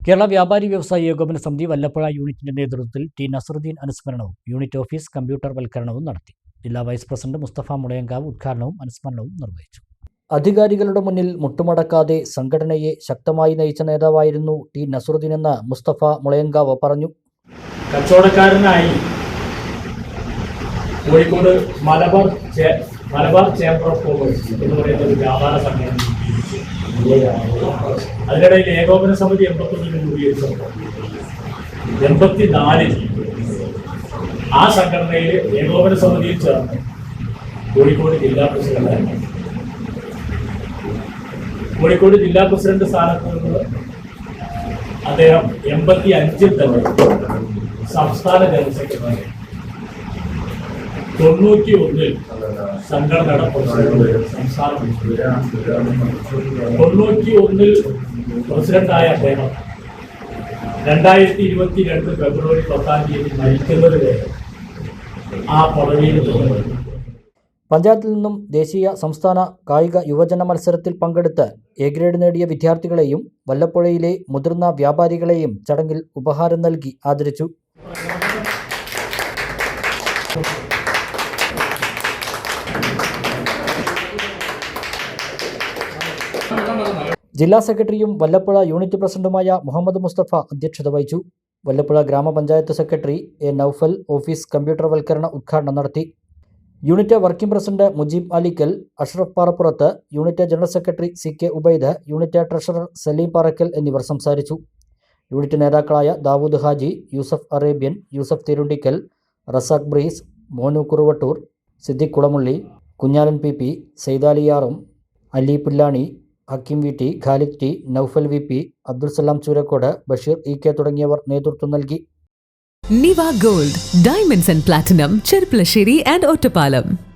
കേരള വ്യാപാരി വ്യവസായ ഏകോപന സമിതി വല്ലപ്പുഴ യൂണിറ്റിന്റെ നേതൃത്വത്തിൽ ടി നസറുദ്ദീൻ അനുസ്മരണവും യൂണിറ്റ് ഓഫീസ് കമ്പ്യൂട്ടർ വൽക്കരണവും നടത്തി. ജില്ലാ വൈസ് പ്രസിഡന്റ് മുസ്തഫ മുളയങ്കാവ് ഉദ്ഘാടനവും അനുസ്മരണവും നിർവഹിച്ചു. അധികാരികളുടെ മുന്നിൽ മുട്ടുമടക്കാതെ സംഘടനയെ ശക്തമായി നയിച്ച നേതാവായിരുന്നു ടി നസറുദ്ദീൻ എന്ന് മുസ്തഫ മുളയങ്കാവ് പറഞ്ഞു. കച്ചവടക്കാരനായി Kozhikode Malabar chamber of commerce എന്ന് പറയുന്ന ഒരു വ്യാപാര സംഘടന, അതിനിടയിൽ ഏകോപന സമിതി 81 രൂപീകരിച്ചു. 84 ആ സംഘടനയിൽ ഏകോപന സമിതിയിൽ ചേർന്ന് കോഴിക്കോട് ജില്ലാ പ്രസിഡന്റായിരുന്നു. കോഴിക്കോട് ജില്ലാ പ്രസിഡന്റ് സ്ഥാനത്ത് നിന്ന് അദ്ദേഹം 85 തന്നെ സംസ്ഥാന ജനറൽ സെക്രട്ടറി, 91 സംഘടനയുടെ സംസ്ഥാന 91 പ്രസിഡന്റായ അദ്ദേഹം 2022 ഫെബ്രുവരി 10 മരിക്കുന്നത് വരെ ആ പദവിയിൽ തുടർന്നു. പഞ്ചായത്തിൽ നിന്നും ദേശീയ സംസ്ഥാന കായിക യുവജന മത്സരത്തിൽ പങ്കെടുത്ത് എ ഗ്രേഡ് നേടിയ വിദ്യാർത്ഥികളെയും വല്ലപ്പുഴയിലെ മുതിർന്ന വ്യാപാരികളെയും ചടങ്ങിൽ ഉപഹാരം നൽകി ആദരിച്ചു. ജില്ലാ സെക്രട്ടറിയും വല്ലപ്പുഴ യൂണിറ്റ് പ്രസിഡന്റുമായ മുഹമ്മദ് മുസ്തഫ അധ്യക്ഷത വഹിച്ചു. വല്ലപ്പുഴ ഗ്രാമപഞ്ചായത്ത് secretary A Noufal office computer വൽക്കരണ ഉദ്ഘാടനം നടത്തി. Unit working president Mujeeb Alikkal, Ashraf Parappurath, unit general secretary CK Ubaid, unit treasurer Saleem Parakkal എന്നിവർ സംസാരിച്ചു. യൂണിറ്റ് നേതാക്കളായ Dawood Haji, Yusuf Arabian, Yusuf Thirundikkal, Razak Breeze, Monu Kuruvattoor, Siddique Kulamulli, Kunjalan PP, സൈദാലിയാറും, Ali Pullani, Hakeem VT, Khalid T, Noufal VP, Abdul Salam Choorakkode, Basheer EK തുടങ്ങിയവർ നേതൃത്വം നൽകി. Niva Gold, Diamonds and Platinum, Cherpalasheri and Ottapalam.